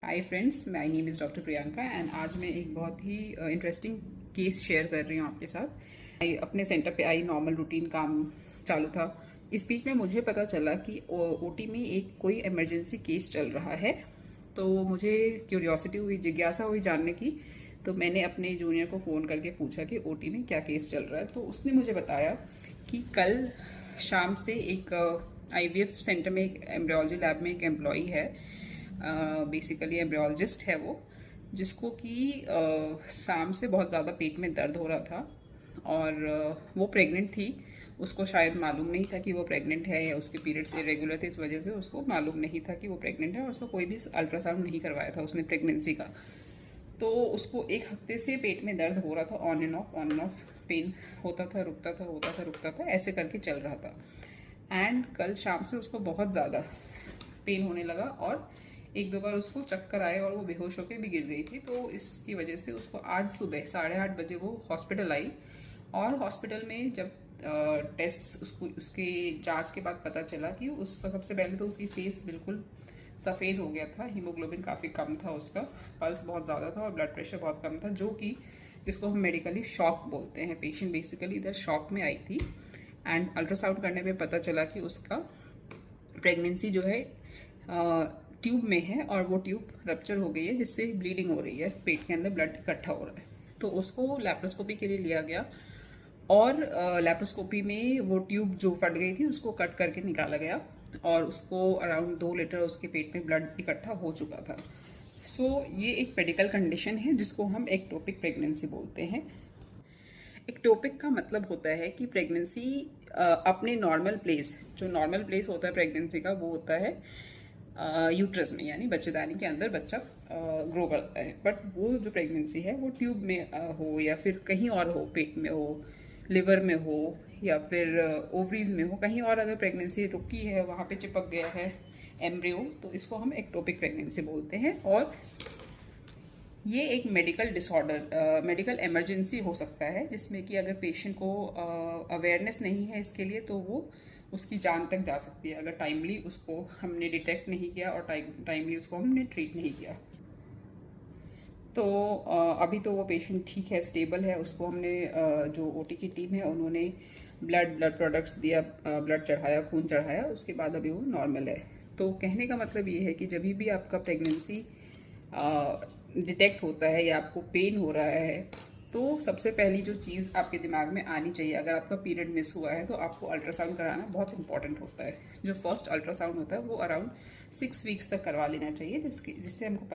Hi friends, my name is doctor Priyanka and आज मैं एक बहुत ही इंटरेस्टिंग केस शेयर कर रही हूँ आपके साथ। अपने सेंटर पे आई, नॉर्मल रूटीन काम चालू था। इस बीच में मुझे पता चला कि ओटी में एक कोई इमरजेंसी केस चल रहा है। तो मुझे क्यूरियोसिटी हुई, जिज्ञासा हुई जानने की। तो मैंने अपने जूनियर को फ़ोन करके पूछा कि ओटी में क्या केस चल रहा है। तो उसने मुझे बताया कि कल शाम से एक आईवीएफ सेंटर में, एक एम्ब्रियोलॉजी लैब में एक एम्प्लॉई है, बेसिकली एम्ब्रियोलॉजिस्ट है वो, जिसको कि शाम से बहुत ज़्यादा पेट में दर्द हो रहा था और वो प्रेग्नेंट थी। उसको शायद मालूम नहीं था कि वो प्रेग्नेंट है या उसके पीरियड्स इरेगुलर थे, इस वजह से उसको मालूम नहीं था कि वो प्रेग्नेंट है और उसको कोई भी अल्ट्रासाउंड नहीं करवाया था उसने प्रेगनेंसी का। तो उसको एक हफ्ते से पेट में दर्द हो रहा था, ऑन एंड ऑफ पेन होता था, रुकता था, होता था, रुकता था, ऐसे करके चल रहा था। एंड कल शाम से उसको बहुत ज़्यादा पेन होने लगा और एक दो बार उसको चक्कर आए और वो बेहोश होकर भी गिर गई थी। तो इसकी वजह से उसको आज सुबह 8:30 बजे वो हॉस्पिटल आई और हॉस्पिटल में जब टेस्ट उसके जांच के बाद पता चला कि उसका, सबसे पहले तो उसकी फेस बिल्कुल सफ़ेद हो गया था, हीमोग्लोबिन काफ़ी कम था, उसका पल्स बहुत ज़्यादा था और ब्लड प्रेशर बहुत कम था, जो कि जिसको हम मेडिकली शॉक बोलते हैं। पेशेंट बेसिकली इधर शॉक में आई थी एंड अल्ट्रासाउंड करने में पता चला कि उसका प्रेगनेंसी जो है ट्यूब में है और वो ट्यूब रप्चर हो गई है, जिससे ब्लीडिंग हो रही है, पेट के अंदर ब्लड इकट्ठा हो रहा है। तो उसको लैप्रोस्कोपी के लिए लिया गया और लैप्रोस्कोपी में वो ट्यूब जो फट गई थी उसको कट करके निकाला गया और उसको अराउंड 2 लीटर उसके पेट में ब्लड इकट्ठा हो चुका था। ये एक मेडिकल कंडीशन है जिसको हम एक्टोपिक प्रेगनेंसी बोलते हैं। एक्टोपिक का मतलब होता है कि प्रेगनेंसी अपने नॉर्मल प्लेस, जो नॉर्मल प्लेस होता है प्रेगनेंसी का, वो होता है यूट्रस में, यानी बच्चेदानी के अंदर बच्चा ग्रो करता है। बट वो जो प्रेगनेंसी है वो ट्यूब में हो या फिर कहीं और हो, पेट में हो, लिवर में हो या फिर ओवरीज में हो, कहीं और अगर प्रेगनेंसी रुकी है, वहाँ पे चिपक गया है एम्ब्रियो, तो इसको हम एक्टोपिक प्रेगनेंसी बोलते हैं। और ये एक मेडिकल डिसऑर्डर, मेडिकल इमरजेंसी हो सकता है, जिसमें कि अगर पेशेंट को अवेयरनेस नहीं है इसके लिए तो वो उसकी जान तक जा सकती है, अगर टाइमली उसको हमने डिटेक्ट नहीं किया और टाइमली उसको हमने ट्रीट नहीं किया। तो अभी तो वो पेशेंट ठीक है, स्टेबल है। उसको हमने जो ओटी की टीम है उन्होंने ब्लड प्रोडक्ट्स दिया, ब्लड चढ़ाया, खून चढ़ाया, उसके बाद अभी वो नॉर्मल है। तो कहने का मतलब ये है कि जब भी आपका प्रेगनेंसी डिटेक्ट होता है या आपको पेन हो रहा है, तो सबसे पहली जो चीज़ आपके दिमाग में आनी चाहिए, अगर आपका पीरियड मिस हुआ है तो आपको अल्ट्रासाउंड कराना बहुत इंपॉर्टेंट होता है। जो फर्स्ट अल्ट्रासाउंड होता है वो अराउंड 6 वीक्स तक करवा लेना चाहिए, जिससे हमको